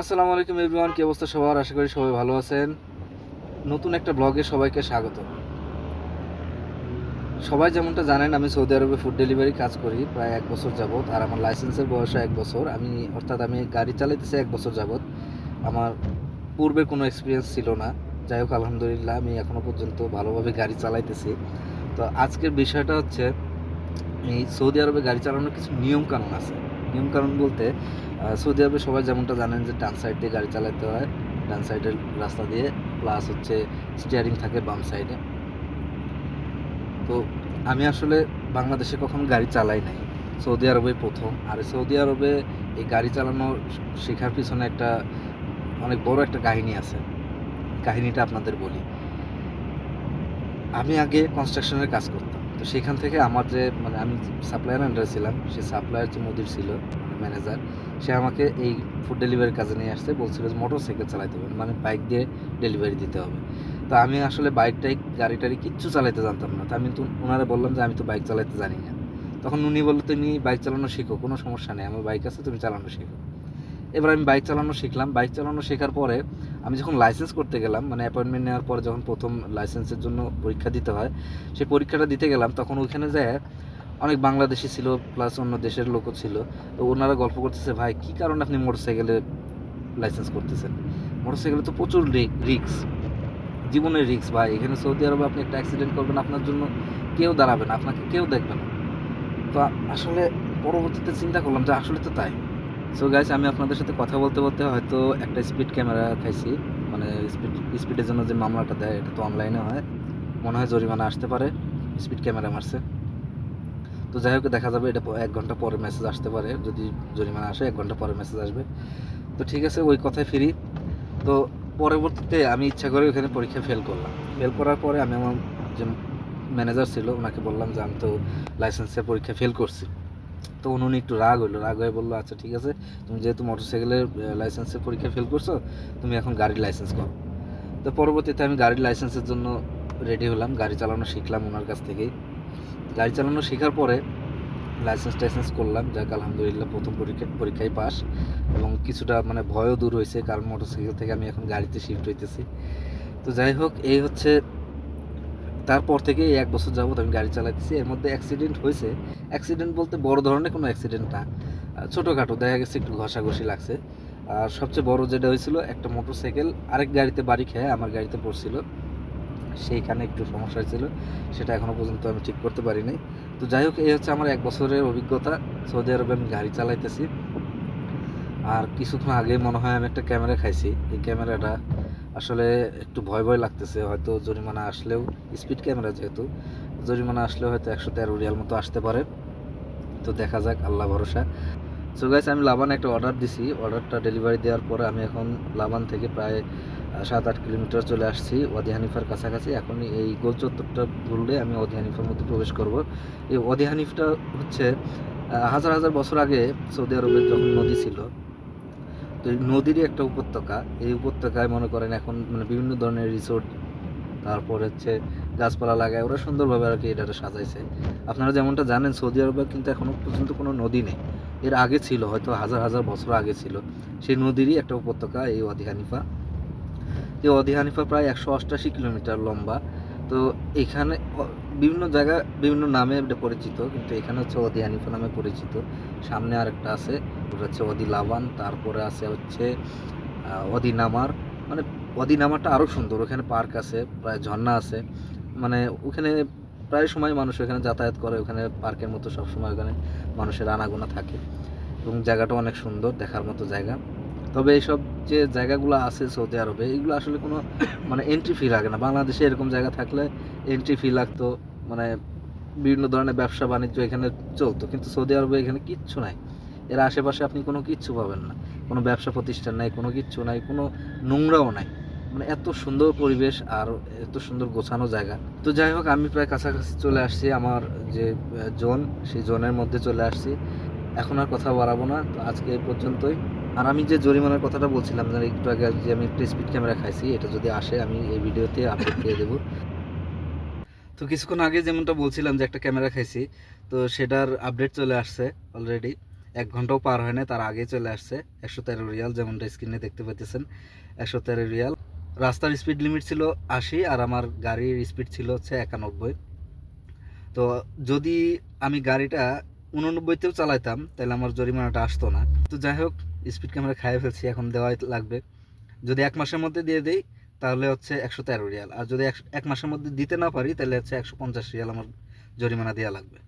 আসসালামু আলাইকুম এভরিওয়ান, কি অবস্থা সবার? আশা করি সবাই ভালো আছেন। নতুন একটা ব্লগে সবাইকে স্বাগত। সবাই যেমনটা জানেন, আমি সৌদি আরবে ফুড ডেলিভারি কাজ করি প্রায় 1 বছর যাবৎ। আর আমার লাইসেন্সের বয়সও 1 বছর। আমি গাড়ি চালাইতেছি 1 বছর যাবৎ। আমার পূর্বের কোনো এক্সপিরিয়েন্স ছিল না। যাই হোক, আলহামদুলিল্লাহ আমি এখনও পর্যন্ত ভালোভাবে গাড়ি চালাইতেছি। তো আজকের বিষয়টা হচ্ছে, এই সৌদি আরবে গাড়ি চালানোর কিছু নিয়মকানুন আছে। নিয়মকানুন বলতে সৌদি আরবে সবাই যেমনটা জানেন যে ডান সাইড দিয়ে গাড়ি চালাতে হয়, ডান সাইডের রাস্তা দিয়ে, প্লাস হচ্ছে স্টিয়ারিং থাকে বাম সাইডে। তো আমি আসলে বাংলাদেশে কখনো গাড়ি চালাই নাই, সৌদি আরবে প্রথম। আর সৌদি আরবে এই গাড়ি চালানো শেখার পিছনে একটা অনেক বড় একটা কাহিনী আছে। কাহিনীটা আপনাদের বলি। আমি আগে কনস্ট্রাকশনের কাজ করতাম। তো সেখান থেকে আমার যে আমি সাপ্লায়ার আন্ডারে ছিলাম, সেই সাপ্লায়ার যে মুদির ছিল, ম্যানেজার, সে আমাকে এই ফুড ডেলিভারির কাজে নিয়ে আসতে বলছিল যে মোটরসাইকেল চালাতে হবে, মানে বাইক দিয়ে ডেলিভারি দিতে হবে। তো আমি আসলে গাড়ি টাড়ি কিচ্ছু চালাতে জানতাম না। তো আমি তো ওনারা বললাম যে আমি তো বাইক চালাতে জানি না। তখন উনি বললো, তুমি বাইক চালানো শিখো, কোনো সমস্যা নেই, আমার বাইক আছে, তুমি চালানো শিখো। এবার আমি বাইক চালানো শিখলাম। বাইক চালানো শেখার পরে আমি যখন লাইসেন্স করতে গেলাম, মানে অ্যাপয়েন্টমেন্ট নেওয়ার পরে যখন প্রথম লাইসেন্সের জন্য পরীক্ষা দিতে হয়, সেই পরীক্ষাটা দিতে গেলাম, তখন ওইখানে যায় অনেক বাংলাদেশি ছিল, প্লাস অন্য দেশের লোকও ছিল। তো ওনারা গল্প করতেছে, ভাই কী কারণে আপনি মোটরসাইকেলে লাইসেন্স করতেছেন? মোটরসাইকেলে তো প্রচুর রিক্স, জীবনের রিক্স ভাই। এখানে সৌদি আরবে আপনি একটা অ্যাক্সিডেন্ট করবেন, আপনার জন্য কেউ দাঁড়াবে না, আপনাকে কেউ দেখবে না। তো আসলে পরবর্তীতে চিন্তা করলাম যে আসলে তো তাই। সো গাইস, আমি আপনাদের সাথে কথা বলতে বলতে হয়তো একটা স্পিড ক্যামেরা খাইছি। মানে স্পিডের জন্য যে মামলাটা দেয়, এটা তো অনলাইনে হয়, মনে হয় জরিমানা আসতে পারে, স্পিড ক্যামেরা মারছে। তো যাই হোক, দেখা যাবে, এটা 1 ঘন্টা পরে মেসেজ আসতে পারে। যদি জরিমানা আসে 1 ঘন্টা পরে মেসেজ আসবে। তো ঠিক আছে, ওই কথায় ফিরি। তো পরবর্তীতে আমি ইচ্ছা করে ওখানে পরীক্ষা ফেল করলাম। ফেল করার পরে আমি আমার যে ম্যানেজার ছিল, ওনাকে বললাম যে আমি তো লাইসেন্সের পরীক্ষা ফেল করছি। তো উনি একটু রাগ হয়ে বললো, আচ্ছা ঠিক আছে, তুমি যেহেতু মোটরসাইকেলের লাইসেন্সের পরীক্ষা ফেল করছো, তুমি এখন গাড়ির লাইসেন্স করো। তো পরবর্তীতে আমি গাড়ির লাইসেন্সের জন্য রেডি হলাম, গাড়ি চালানো শিখলাম ওনার কাছ থেকেই। গাড়ি চালানো শেখার পরে লাইসেন্স করলাম, যাক আলহামদুলিল্লাহ প্রথম পরীক্ষায় পাস। এবং কিছুটা ভয়ও দূর হয়েছে, কারণ মোটরসাইকেল থেকে আমি এখন গাড়িতে শিফট হইতেছি। তো যাই হোক, এই হচ্ছে, তারপর থেকে এই 1 বছর যাবত আমি গাড়ি চালাইতেছি। এর মধ্যে অ্যাক্সিডেন্ট হয়েছে। অ্যাক্সিডেন্ট বলতে বড় ধরনের কোনো অ্যাক্সিডেন্ট না, ছোটোখাটো দেখা গেছে একটু ঘষাঘষি লাগছে। আর সবচেয়ে বড় যেটা হয়েছিল, একটা মোটরসাইকেল আরেক গাড়িতে বাড়ি খেয়ে আমার গাড়িতে পড়ছিল, সেইখানে একটু সমস্যা হয়েছিল। সেটা এখনও পর্যন্ত আমি ঠিক করতে পারি নাই। তো যাই হোক, এই হচ্ছে আমার 1 বছরের অভিজ্ঞতা। সৌদি আরবে আমি গাড়ি চালাইতেছি। আর কিছুক্ষণ আগে মনে হয় আমি একটা ক্যামেরা খাইছি। এই ক্যামেরাটা আসলে একটু ভয় লাগতেছে। হয়তো জরিমানা আসলেও, স্পিড ক্যামেরা যেহেতু, জরিমানা আসলেও হয়তো 113 রিয়াল মতো আসতে পারে। তো দেখা যাক, আল্লাহ ভরসা। সো গাইস, আমি লাবানে একটা অর্ডার দিছি। অর্ডারটা ডেলিভারি দেওয়ার পরে আমি এখন লাবান থেকে প্রায় 7-8 কিলোমিটার চলে আসছি ওয়াদি হানিফার কাছাকাছি। এখন এই গোল চত্বরটা ঘুরলে আমি ওয়াদি হানিফার মধ্যে প্রবেশ করব। এই ওয়াদি হানিফটা হচ্ছে হাজার হাজার বছর আগে সৌদি আরবের যখন নদী ছিল, তো এই নদীরই একটা উপত্যকা। এই উপত্যকায় মনে করেন এখন বিভিন্ন ধরনের রিসোর্ট, তারপর হচ্ছে গাছপালা লাগায় ওরা সুন্দরভাবে আর কি এটা সাজাইছে। আপনারা যেমনটা জানেন, সৌদি আরবে কিন্তু এখনও পর্যন্ত কোনো নদী নেই। এর আগে ছিল, হয়তো হাজার হাজার বছর আগে ছিল। সেই নদীরই একটা উপত্যকা এই ওয়াদি হানিফা। এই ওয়াদি হানিফা প্রায় 188 কিলোমিটার লম্বা। তো এখানে বিভিন্ন জায়গা বিভিন্ন নামে এটা পরিচিত, কিন্তু এখানে হচ্ছে ওয়াদি হানিফা নামে পরিচিত। সামনে আরেকটা আছে, ওটা হচ্ছে ওয়াদি লাবান। তারপরে আছে হচ্ছে ওয়াদি নামার। মানে ওয়াদি নামারটা আরও সুন্দর, ওখানে পার্ক আছে, প্রায় ঝর্ণা আছে। ওখানে প্রায় সময় মানুষ ওখানে যাতায়াত করে, ওখানে পার্কের মতো সবসময় ওখানে মানুষের আনাগোনা থাকে। এবং জায়গাটা অনেক সুন্দর, দেখার মতো জায়গা। তবে এইসব যে জায়গাগুলো আছে সৌদি আরবে, এগুলো আসলে কোনো এন্ট্রি ফি লাগে না। বাংলাদেশে এরকম জায়গা থাকলে এন্ট্রি ফি লাগতো, মানে বিভিন্ন ধরনের ব্যবসা বাণিজ্য এখানে চলতো। কিন্তু সৌদি আরবে এখানে কিচ্ছু নাই। এর আশেপাশে আপনি কোনো কিচ্ছু পাবেন না, কোনো ব্যবসা প্রতিষ্ঠান নাই, কোনো কিচ্ছু নাই, কোনো নোংরাও নাই। এত সুন্দর পরিবেশ আর এত সুন্দর গোছানো জায়গা। তো যাই হোক, আমি প্রায় কাছাকাছি চলে আসছি আমার যে জোন, সেই জোনের মধ্যে চলে আসছি। এখন আর কথা বাড়াবো না, তো আজকে এই পর্যন্তই। আর আমি যে জরিমানার কথাটা বলছিলাম যে একটু আগে, যে আমি একটা স্পিড ক্যামেরা খাইছি, এটা যদি আসে আমি এই ভিডিওতে আপলোড দিয়ে দেবো। তো কিছুক্ষণ আগে যেমনটা বলছিলাম যে একটা ক্যামেরা খাইছি, তো সেটার আপডেট চলে আসছে অলরেডি। 1 ঘন্টাও পার হয় না, তার আগেই চলে আসছে। 113 রিয়াল, যেমনটা স্ক্রিনে দেখতে পাইতেছেন, 113 রিয়াল। রাস্তার স্পিড লিমিট ছিল 80 আর আমার গাড়ির স্পিড ছিল হচ্ছে 91। তো যদি আমি গাড়িটা 89তেও চালাইতাম তাহলে আমার জরিমানাটা আসতো না। তো যাই হোক, স্পিড ক্যামেরা খাইয়ে ফেলছি, এখন দেওয়াই লাগবে। যদি 1 মাসের মধ্যে দিয়ে দেই তাহলে হচ্ছে 113 রিয়াল, আর যদি 1 মাসের মধ্যে দিতে না পারি তাহলে হচ্ছে 150 রিয়াল আমার জরিমানা দেওয়া লাগবে।